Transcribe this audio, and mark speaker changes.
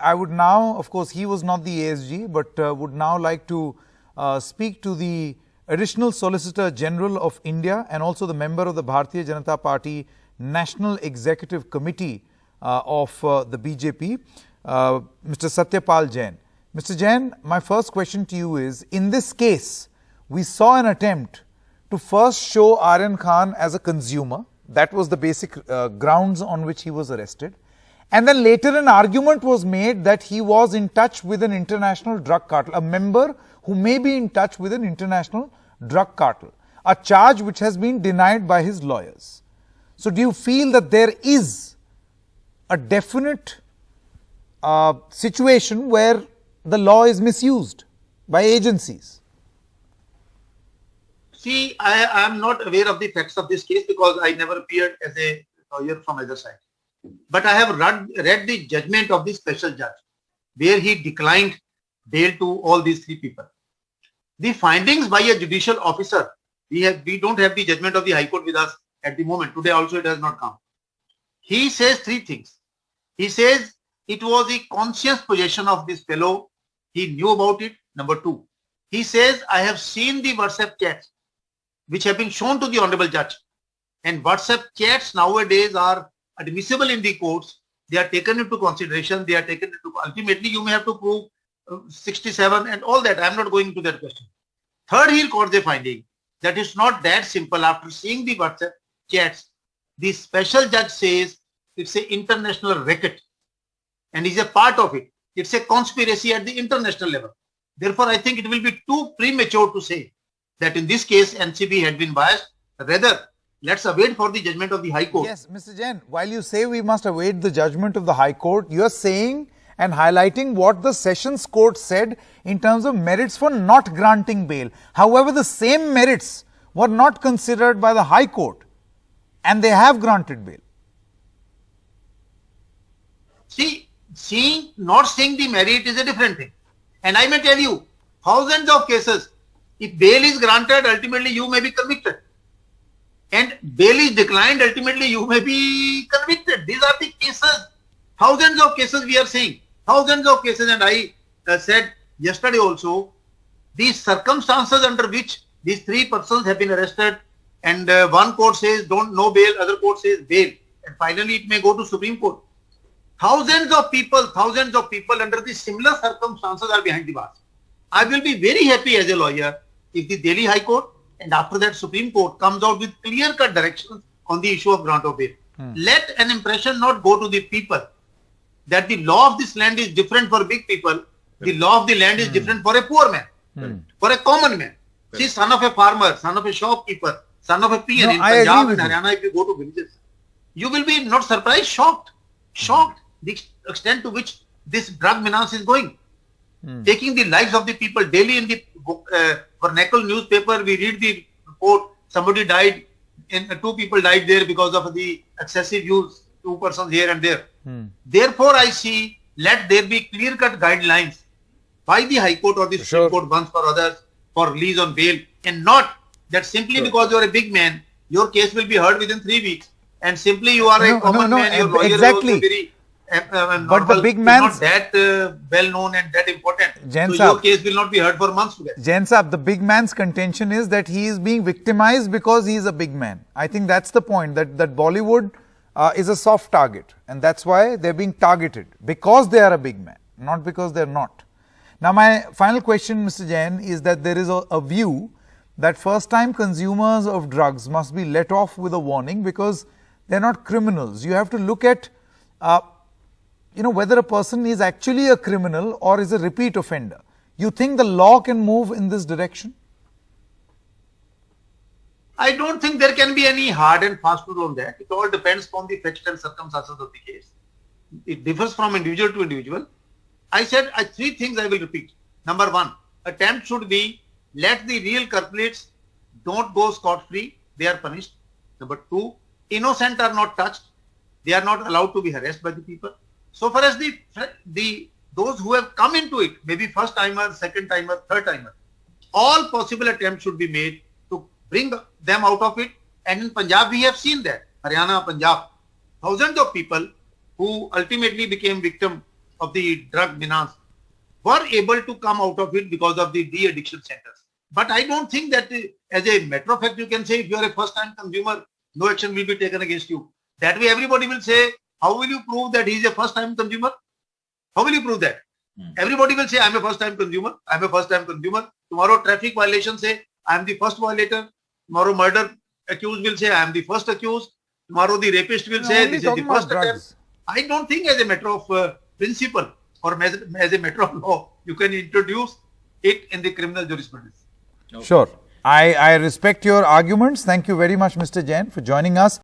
Speaker 1: I would now, of course, he was not the ASG, but would now like to speak to the Additional Solicitor General of India and also the member of the Bharatiya Janata Party National Executive Committee of the BJP, Mr. Satyapal Jain. Mr. Jain, my first question to you is, in this case, we saw an attempt to first show Aryan Khan as a consumer. That was the basic grounds on which he was arrested. And then later an argument was made that he was in touch with an international drug cartel, a member who may be in touch with an international drug cartel, a charge which has been denied by his lawyers. So do you feel that there is a definite situation where the law is misused by agencies?
Speaker 2: See, I am not aware of the facts of this case because I never appeared as a lawyer from either side. But I have read the judgment of the special judge where he declined bail to all these three people. The findings by a judicial officer, we don't have the judgment of the High Court with us at the moment. Today also it has not come. He says three things. He says it was a conscious possession of this fellow. He knew about it. Number two, he says, I have seen the WhatsApp chats which have been shown to the Honorable Judge. And WhatsApp chats nowadays are admissible in the courts. They are taken into consideration. They are taken into, ultimately you may have to prove 67 and all that. I am not going into that question. Third, he records the finding that it's not that simple. After seeing the WhatsApp chats, the special judge says it's an international racket and is a part of it. It's a conspiracy at the international level. Therefore, I think it will be too premature to say that in this case NCB had been biased. Rather, let's await for the judgment of the High Court.
Speaker 1: Yes, Mr. Jain, while you say we must await the judgment of the High Court, you are saying and highlighting what the Sessions Court said in terms of merits for not granting bail. However, the same merits were not considered by the High Court and they have granted bail.
Speaker 2: See, not seeing the merit is a different thing. And I may tell you, thousands of cases, if bail is granted, ultimately you may be convicted. And bail is declined, ultimately you may be convicted. These are the cases. Thousands of cases we are seeing. Thousands of cases. And I said yesterday also, these circumstances under which these three persons have been arrested and one court says no bail, other court says bail. And finally it may go to Supreme Court. Thousands of people under the similar circumstances are behind the bars. I will be very happy as a lawyer if the Delhi High Court and after that Supreme Court comes out with clear-cut directions on the issue of grant of bail. Let an impression not go to the people that the law of this land is different for big people. The law of the land is different for a poor man, for a common man. See, son of a farmer, son of a shopkeeper, son of a peon in Punjab and Haryana, if you go to villages, you will be not surprised, shocked the extent to which this drug menace is going. Taking the lives of the people daily in the vernacular newspaper, we read the report, somebody died, two people died there because of the excessive use, two persons here and there. Therefore, I see, let there be clear-cut guidelines by the High Court or the Supreme Court once for others for release on bail, and not that simply because you are a big man, your case will be heard within 3 weeks, and simply you are a common man, your lawyer is also very
Speaker 1: but the big man
Speaker 2: is not that well known and that important.
Speaker 1: Jain
Speaker 2: so your case will not be heard for months together.
Speaker 1: Jain Saab, the big man's contention is that he is being victimized because he is a big man. I think that's the point, that Bollywood is a soft target, and that's why they're being targeted because they are a big man, not because they're not. Now, my final question, Mr. Jain, is that there is a view that first-time consumers of drugs must be let off with a warning because they're not criminals. You have to look at whether a person is actually a criminal or is a repeat offender. You think the law can move in this direction?
Speaker 2: I don't think there can be any hard and fast rule on that. It all depends on the facts and circumstances of the case. It differs from individual to individual. I said three things I will repeat. Number one, attempt should be let the real culprits don't go scot-free. They are punished. Number two, innocent are not touched. They are not allowed to be harassed by the people. So far as those who have come into it, maybe first timer, second timer, third timer, all possible attempts should be made to bring them out of it. And in Punjab, we have seen that. Haryana, Punjab, thousands of people who ultimately became victim of the drug menace were able to come out of it because of the de-addiction centers. But I don't think that as a matter of fact, you can say if you are a first-time consumer, no action will be taken against you. That way everybody will say, how will you prove that he is a first-time consumer? How will you prove that? Everybody will say, I'm a first-time consumer. I'm a first-time consumer. Tomorrow traffic violation say, I'm the first violator. Tomorrow murder accused will say, I'm the first accused. Tomorrow the rapist will say, this is the first attempt. I don't think as a matter of principle or as a matter of law, you can introduce it in the criminal jurisprudence.
Speaker 1: Sure. I respect your arguments. Thank you very much, Mr. Jain, for joining us.